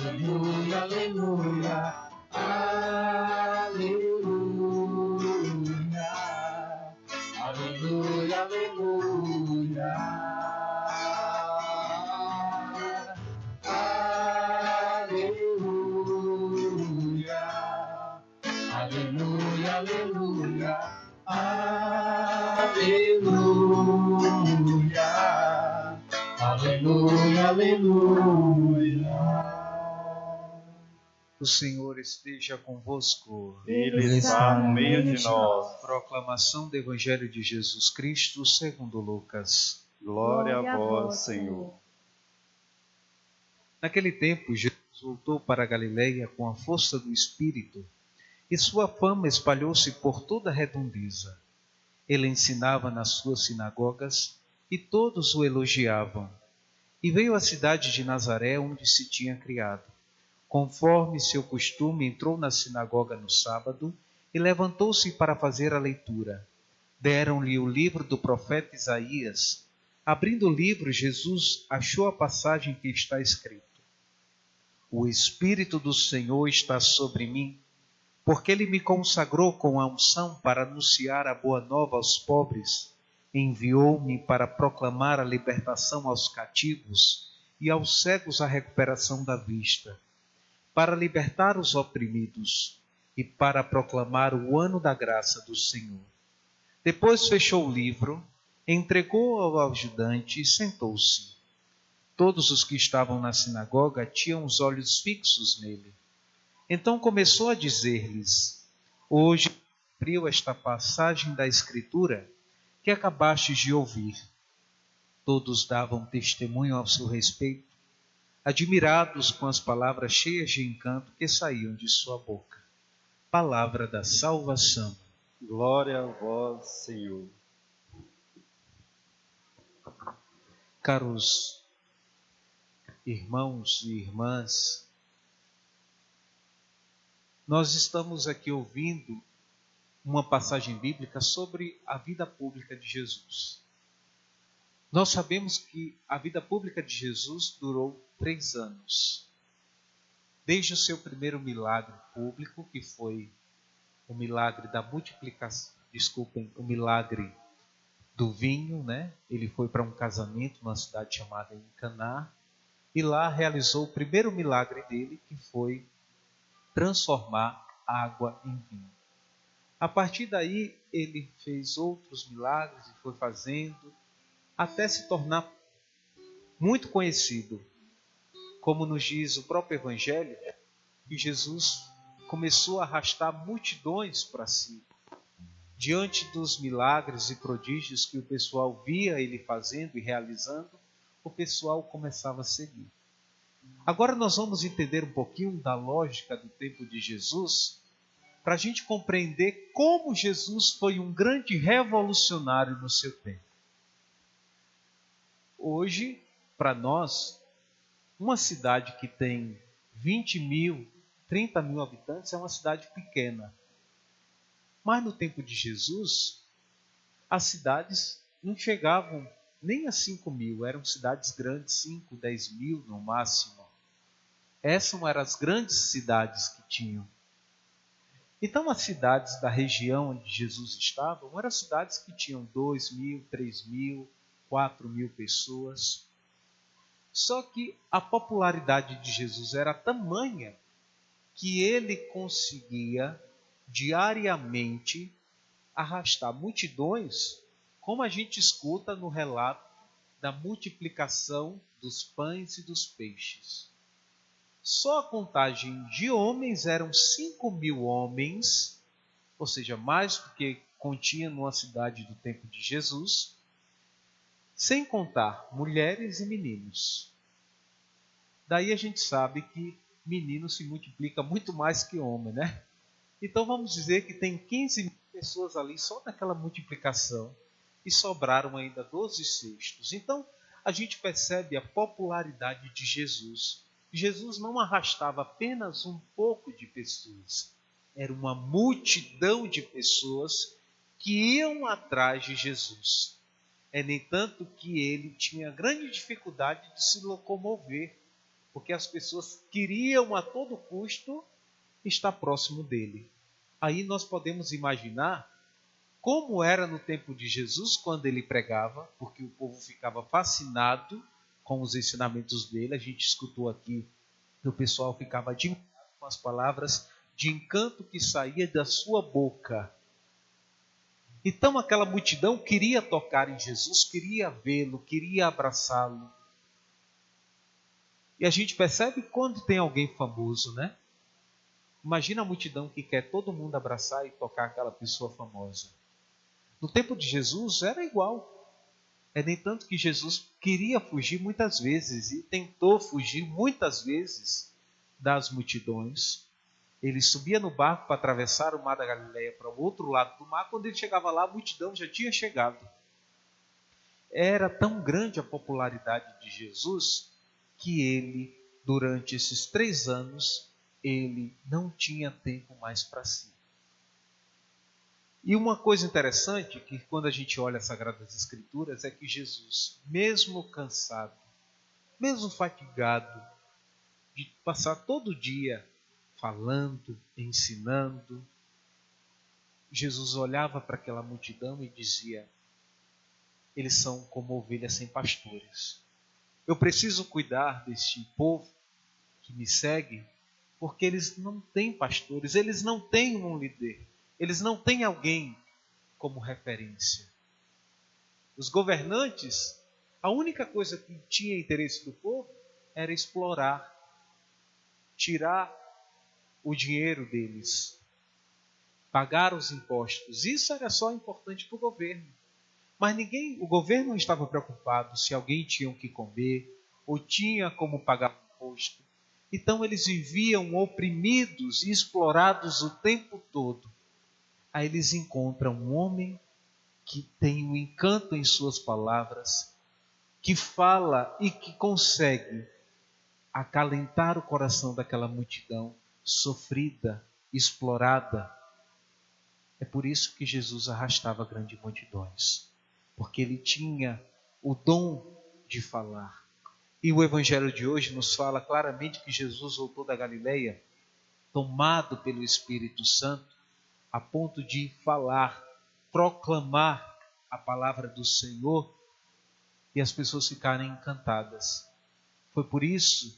aleluia, aleluia, aleluia, aleluia, aleluia, aleluia, aleluia, aleluia, aleluia, aleluia, aleluia. O Senhor esteja convosco. Ele está no meio de nós. Proclamação do Evangelho de Jesus Cristo segundo Lucas. Glória a vós, Senhor. Naquele tempo, Jesus voltou para a Galileia com a força do Espírito, e sua fama espalhou-se por toda a redondeza. Ele ensinava nas suas sinagogas, e todos o elogiavam. E veio à cidade de Nazaré, onde se tinha criado. Conforme seu costume, entrou na sinagoga no sábado e levantou-se para fazer a leitura. Deram-lhe o livro do profeta Isaías. Abrindo o livro, Jesus achou a passagem que está escrito: O Espírito do Senhor está sobre mim, porque Ele me consagrou com a unção para anunciar a boa nova aos pobres. Enviou-me para proclamar a libertação aos cativos e aos cegos a recuperação da vista, para libertar os oprimidos e para proclamar o ano da graça do Senhor. Depois fechou o livro, entregou ao ajudante e sentou-se. Todos os que estavam na sinagoga tinham os olhos fixos nele. Então começou a dizer-lhes: Hoje cumpriu esta passagem da Escritura que acabastes de ouvir. Todos davam testemunho ao seu respeito, admirados com as palavras cheias de encanto que saíam de sua boca. Palavra da salvação. Glória a vós, Senhor. Caros irmãos e irmãs, nós estamos aqui ouvindo uma passagem bíblica sobre a vida pública de Jesus. Nós sabemos que a vida pública de Jesus durou 3 anos. Desde o seu primeiro milagre público, que foi o milagre da multiplicação, o milagre do vinho, né? Ele foi para um casamento numa cidade chamada Caná, e lá realizou o primeiro milagre dele, que foi transformar água em vinho. A partir daí, ele fez outros milagres e foi fazendo, até se tornar muito conhecido. Como nos diz o próprio Evangelho, que Jesus começou a arrastar multidões para si. Diante dos milagres e prodígios que o pessoal via ele fazendo e realizando, o pessoal começava a seguir. Agora nós vamos entender um pouquinho da lógica do tempo de Jesus, para a gente compreender como Jesus foi um grande revolucionário no seu tempo. Hoje, para nós, uma cidade que tem 20 mil, 30 mil habitantes é uma cidade pequena. Mas no tempo de Jesus, as cidades não chegavam nem a 5 mil, eram cidades grandes, 5, 10 mil no máximo. Essas eram as grandes cidades que tinham. Então as cidades da região onde Jesus estava eram cidades que tinham 2 mil, 3 mil, 4 mil pessoas. Só que a popularidade de Jesus era tamanha que ele conseguia diariamente arrastar multidões, como a gente escuta no relato da multiplicação dos pães e dos peixes. Só a contagem de homens eram 5 mil homens, ou seja, mais do que continha numa cidade do tempo de Jesus, sem contar mulheres e meninos. Daí a gente sabe que menino se multiplica muito mais que homem, né? Então vamos dizer que tem 15 mil pessoas ali só naquela multiplicação e sobraram ainda 12 cestos. Então a gente percebe a popularidade de Jesus. Jesus não arrastava apenas um pouco de pessoas, era uma multidão de pessoas que iam atrás de Jesus. É nem tanto que ele tinha grande dificuldade de se locomover, porque as pessoas queriam a todo custo estar próximo dele. Aí nós podemos imaginar como era no tempo de Jesus, quando ele pregava, porque o povo ficava fascinado com os ensinamentos dele. A gente escutou aqui que o pessoal ficava admirado com as palavras de encanto que saía da sua boca. Então aquela multidão queria tocar em Jesus, queria vê-lo, queria abraçá-lo. E a gente percebe quando tem alguém famoso, né? Imagina a multidão que quer todo mundo abraçar e tocar aquela pessoa famosa. No tempo de Jesus era igual. É nem tanto que Jesus queria fugir muitas vezes e tentou fugir muitas vezes das multidões. Ele subia no barco para atravessar o mar da Galileia para o outro lado do mar. Quando ele chegava lá, a multidão já tinha chegado. Era tão grande a popularidade de Jesus que ele, durante esses 3 anos, ele não tinha tempo mais para si. E uma coisa interessante, que quando a gente olha as Sagradas Escrituras, é que Jesus, mesmo cansado, mesmo fatigado, de passar todo dia falando, ensinando, Jesus olhava para aquela multidão e dizia: eles são como ovelhas sem pastores. Eu preciso cuidar deste povo que me segue, porque eles não têm pastores, eles não têm um líder, eles não têm alguém como referência. Os governantes, a única coisa que tinha interesse do povo era explorar, tirar o dinheiro deles, pagar os impostos. Isso era só importante para o governo. Mas o governo não estava preocupado se alguém tinha o que comer ou tinha como pagar o imposto. Então eles viviam oprimidos e explorados o tempo todo. Aí eles encontram um homem que tem um encanto em suas palavras, que fala e que consegue acalentar o coração daquela multidão sofrida, explorada. É por isso que Jesus arrastava grandes multidões, porque ele tinha o dom de falar. E o Evangelho de hoje nos fala claramente que Jesus voltou da Galileia, tomado pelo Espírito Santo, a ponto de falar, proclamar a palavra do Senhor e as pessoas ficarem encantadas. Foi por isso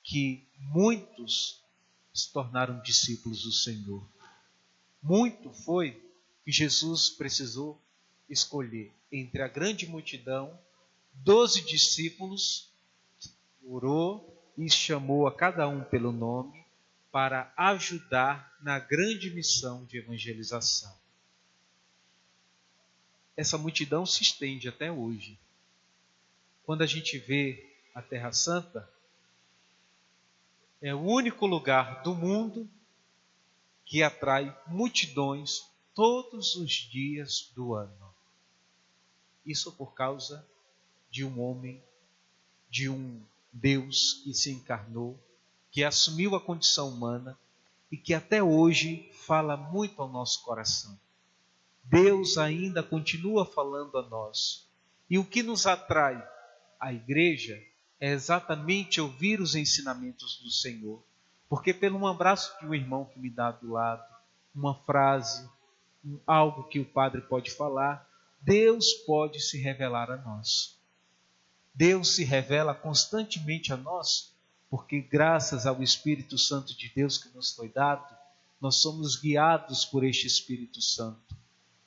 que muitos se tornaram discípulos do Senhor. Muito foi que Jesus precisou escolher entre a grande multidão 12 discípulos, orou e chamou a cada um pelo nome para ajudar na grande missão de evangelização. Essa multidão se estende até hoje. Quando a gente vê a Terra Santa, é o único lugar do mundo que atrai multidões todos os dias do ano. Isso por causa de um homem, de um Deus que se encarnou, que assumiu a condição humana e que até hoje fala muito ao nosso coração. Deus ainda continua falando a nós. E o que nos atrai à igreja é exatamente ouvir os ensinamentos do Senhor. Porque pelo um abraço de um irmão que me dá do lado, uma frase, algo que o padre pode falar, Deus pode se revelar a nós. Deus se revela constantemente a nós, porque graças ao Espírito Santo de Deus que nos foi dado, nós somos guiados por este Espírito Santo.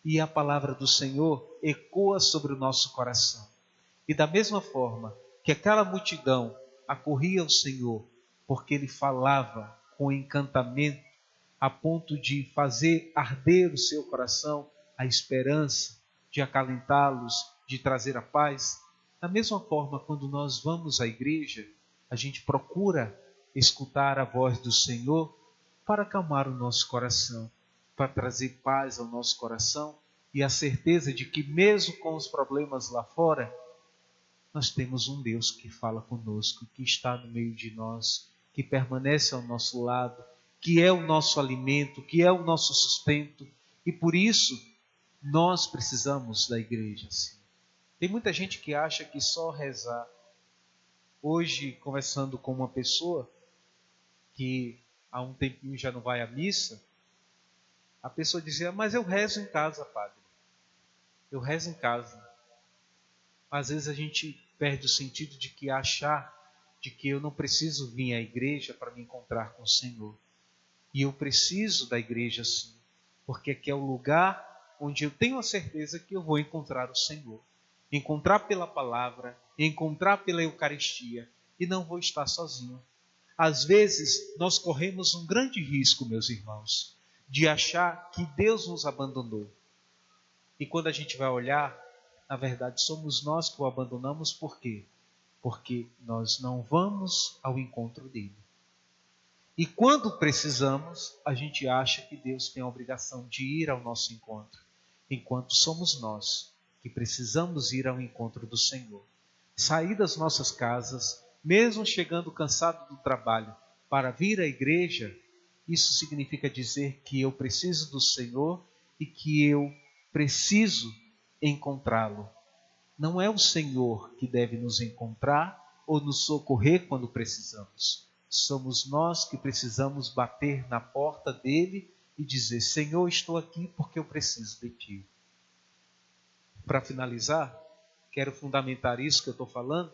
E a palavra do Senhor ecoa sobre o nosso coração. E da mesma forma que aquela multidão acorria ao Senhor, porque Ele falava com encantamento, a ponto de fazer arder o seu coração, a esperança, de acalentá-los, de trazer a paz. Da mesma forma, quando nós vamos à igreja, a gente procura escutar a voz do Senhor para acalmar o nosso coração, para trazer paz ao nosso coração e a certeza de que mesmo com os problemas lá fora, nós temos um Deus que fala conosco, que está no meio de nós, que permanece ao nosso lado, que é o nosso alimento, que é o nosso sustento. E por isso, nós precisamos da igreja. Sim. Tem muita gente que acha que só rezar Hoje, conversando com uma pessoa que há um tempinho já não vai à missa, a pessoa dizia: mas eu rezo em casa, padre. Eu rezo em casa. Às vezes a gente perde o sentido de que achar de que eu não preciso vir à igreja para me encontrar com o Senhor. E eu preciso da igreja sim, porque aqui é o lugar onde eu tenho a certeza que eu vou encontrar o Senhor. Encontrar pela palavra, encontrar pela Eucaristia, e não vou estar sozinho. Às vezes nós corremos um grande risco, meus irmãos, de achar que Deus nos abandonou. E quando a gente vai olhar, na verdade somos nós que o abandonamos. Por quê? Porque nós não vamos ao encontro dele. E quando precisamos, a gente acha que Deus tem a obrigação de ir ao nosso encontro, enquanto somos nós que precisamos ir ao encontro do Senhor. Sair das nossas casas, mesmo chegando cansado do trabalho, para vir à igreja, isso significa dizer que eu preciso do Senhor e que eu preciso encontrá-lo. Não é o Senhor que deve nos encontrar ou nos socorrer quando precisamos. Somos nós que precisamos bater na porta dele e dizer: Senhor, estou aqui porque eu preciso de ti. Para finalizar, quero fundamentar isso que eu estou falando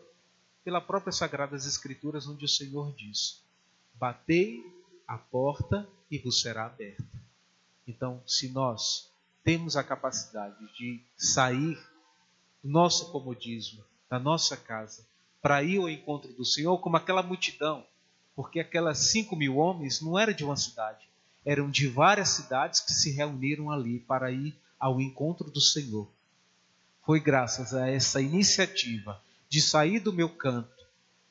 pela própria Sagradas Escrituras, onde o Senhor diz: batei a porta e vos será aberta. Então, se nós temos a capacidade de sair do nosso comodismo, da nossa casa, para ir ao encontro do Senhor, como aquela multidão, porque aquelas 5.000 homens não eram de uma cidade, eram de várias cidades que se reuniram ali para ir ao encontro do Senhor. Foi graças a essa iniciativa de sair do meu canto,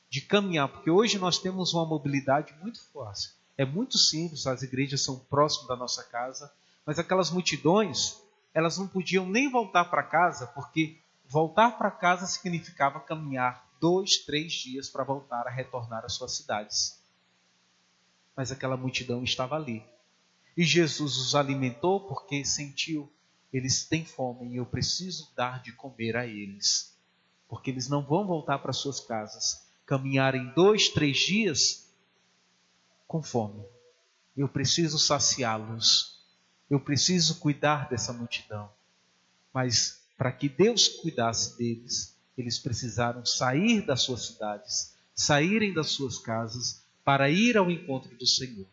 de caminhar, porque hoje nós temos uma mobilidade muito fácil. É muito simples, as igrejas são próximas da nossa casa, mas aquelas multidões, elas não podiam nem voltar para casa, porque voltar para casa significava caminhar 2, 3 dias para voltar a retornar às suas cidades. Mas aquela multidão estava ali. E Jesus os alimentou porque sentiu: eles têm fome e eu preciso dar de comer a eles. Porque eles não vão voltar para suas casas, caminharem 2, 3 dias com fome. Eu preciso saciá-los. Eu preciso cuidar dessa multidão. Mas para que Deus cuidasse deles, eles precisaram sair das suas cidades, saírem das suas casas, para ir ao encontro do Senhor.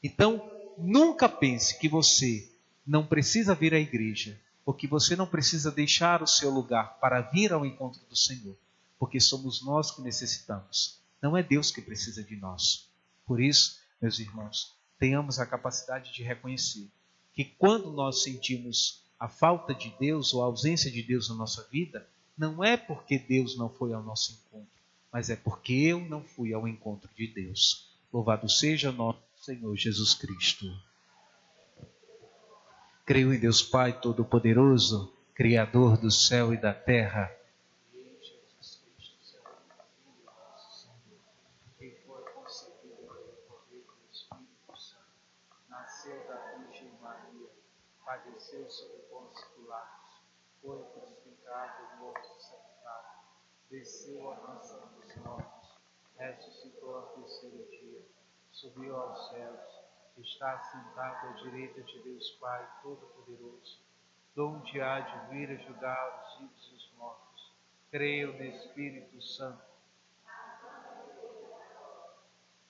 Então, nunca pense que você não precisa vir à igreja, ou que você não precisa deixar o seu lugar para vir ao encontro do Senhor, porque somos nós que necessitamos. Não é Deus que precisa de nós. Por isso, meus irmãos, tenhamos a capacidade de reconhecer que quando nós sentimos a falta de Deus ou a ausência de Deus na nossa vida, não é porque Deus não foi ao nosso encontro, mas é porque eu não fui ao encontro de Deus. Louvado seja nosso Senhor Jesus Cristo. Creio em Deus Pai Todo-Poderoso, Criador do céu e da terra. Jesus Cristo, seu Filho, nosso Senhor, que foi concebido pelo poder do Espírito Santo, nasceu da Virgem Maria, padeceu sob Pôncio Pilatos, foi crucificado, morto e sepultado, desceu à mansão dos mortos, ressuscitou ao terceiro dia, subiu aos céus, está assentado à direita de Deus Pai Todo-Poderoso, donde há de vir a julgar os vivos e os mortos. Creio no Espírito Santo,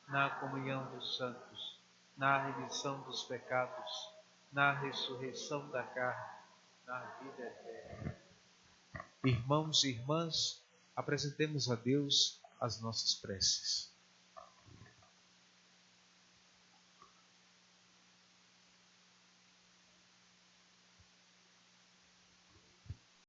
na comunhão dos santos, na remissão dos pecados, na ressurreição da carne, na vida eterna. Irmãos e irmãs, apresentemos a Deus as nossas preces.